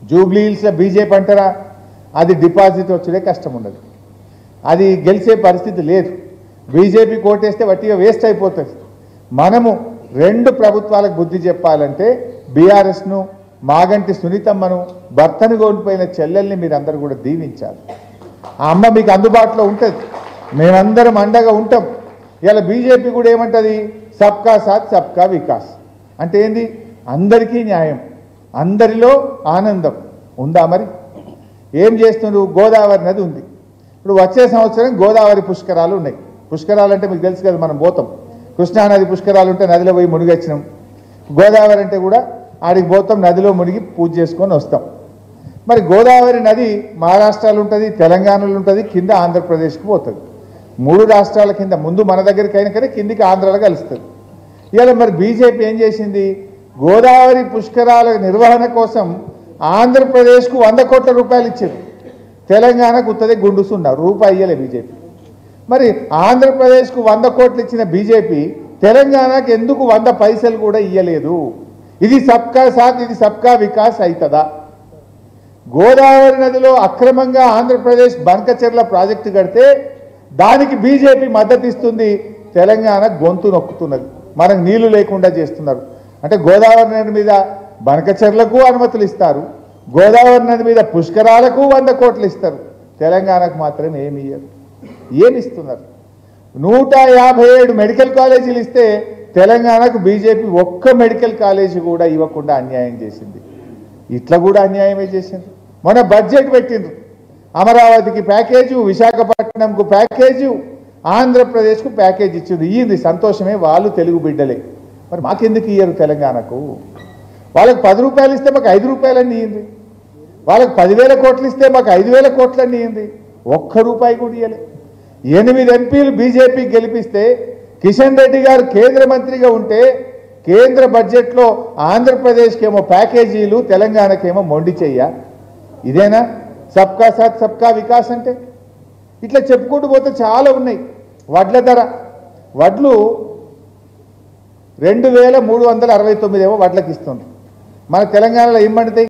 Jubilee హిల్స్లో BJP అంటారా, అది డిపాజిట్ వచ్చే కష్టం ఉండదు, అది గెలిచే పరిస్థితి లేదు. బీజేపీ కోటేస్తే వట్టిగా వేస్ట్ అయిపోతుంది. మనము రెండు ప్రభుత్వాలకు బుద్ధి చెప్పాలంటే బీఆర్ఎస్ను, మాగంటి సునీతమ్మను, భర్తను కోల్పోయిన చెల్లెల్ని మీరందరూ కూడా దీవించాలి. ఆ అమ్మ మీకు అందుబాటులో ఉంటుంది, మేమందరం అండగా ఉంటాం. ఇలా బీజేపీ కూడా ఏమంటుంది, సబ్కా సాత్ సబ్కా వికాస్ అంటే ఏంది, అందరికీ న్యాయం, అందరిలో ఆనందం ఉందా? మరి ఏం చేస్తున్నారు? గోదావరి నది ఉంది, ఇప్పుడు వచ్చే సంవత్సరం గోదావరి పుష్కరాలు ఉన్నాయి. పుష్కరాలు అంటే మీకు తెలుసు కదా, మనం పోతాం, కృష్ణానది పుష్కరాలు ఉంటే నదిలో పోయి మునిగొచ్చినాం. గోదావరి అంటే కూడా ఆడికి పోతాం, నదిలో మునిగి పూజ చేసుకొని వస్తాం. మరి గోదావరి నది మహారాష్ట్రలో ఉంటుంది, తెలంగాణలో ఉంటుంది, కింద ఆంధ్రప్రదేశ్కి పోతుంది. మూడు రాష్ట్రాల కింద ముందు మన దగ్గరికి అయినా కానీ కిందికి ఆంధ్రాలో కలుస్తుంది. ఇవాళ మరి బీజేపీ ఏం చేసింది, గోదావరి పుష్కరాల నిర్వహణ కోసం ఆంధ్రప్రదేశ్కు 100 కోట్ల రూపాయలు ఇచ్చారు, తెలంగాణకు ఉత్తదే గుండుస్తున్నారు, రూపాయి ఇయ్యలే బీజేపీ. మరి ఆంధ్రప్రదేశ్కు 100 కోట్లు ఇచ్చిన బీజేపీ తెలంగాణకు ఎందుకు 100 పైసలు కూడా ఇయ్యలేదు? ఇది సబ్కా సాత్, ఇది సబ్కా వికాస్ అవుతుందా? గోదావరి నదిలో అక్రమంగా ఆంధ్రప్రదేశ్ బంకచెర్ల ప్రాజెక్టు కడితే దానికి బీజేపీ మద్దతు ఇస్తుంది, తెలంగాణ గొంతు నొక్కుతున్నది, మనకు నీళ్లు లేకుండా చేస్తున్నారు. అంటే గోదావరి నది మీద బంకచెర్లకు అనుమతులు ఇస్తారు, గోదావరి నది మీద పుష్కరాలకు 100 కోట్లు ఇస్తారు, తెలంగాణకు మాత్రం ఏమి ఇయ్యరు. ఏమి ఇస్తున్నారు? 157 మెడికల్ కాలేజీలు ఇస్తే తెలంగాణకు బీజేపీ ఒక్క మెడికల్ కాలేజీ కూడా ఇవ్వకుండా అన్యాయం చేసింది. ఇట్లా కూడా అన్యాయమే చేసింది. మన బడ్జెట్ పెట్టిండ్రు, అమరావతికి ప్యాకేజు, విశాఖపట్నంకు ప్యాకేజు, ఆంధ్రప్రదేశ్కు ప్యాకేజ్ ఇచ్చింది. ఇయ్యింది, సంతోషమే, వాళ్ళు తెలుగు బిడ్డలే. మరి మాకెందుకు ఇయ్యరు తెలంగాణకు? వాళ్ళకి 10 రూపాయలు ఇస్తే మాకు 5 రూపాయలన్నీ ఇయ్యింది, వాళ్ళకి 10,000 కోట్లు ఇస్తే మాకు 5,000 కోట్లన్నీ ఇయ్యింది, ఒక్క రూపాయి కూడా ఇయ్యలే. 8 ఎంపీలు బీజేపీ గెలిపిస్తే కిషన్ రెడ్డి గారు కేంద్ర మంత్రిగా ఉంటే కేంద్ర బడ్జెట్లో ఆంధ్రప్రదేశ్కేమో ప్యాకేజీలు, తెలంగాణకేమో మొండి చెయ్య. ఇదేనా సబ్కా సాత్ సబ్కా వికాస్ అంటే? ఇట్లా చెప్పుకుంటూ పోతే చాలా ఉన్నాయి. వడ్ల ధర, వడ్లు 2,369 ఏమో వడ్లకి ఇస్తుంది, మన తెలంగాణలో ఏం పండుతాయి?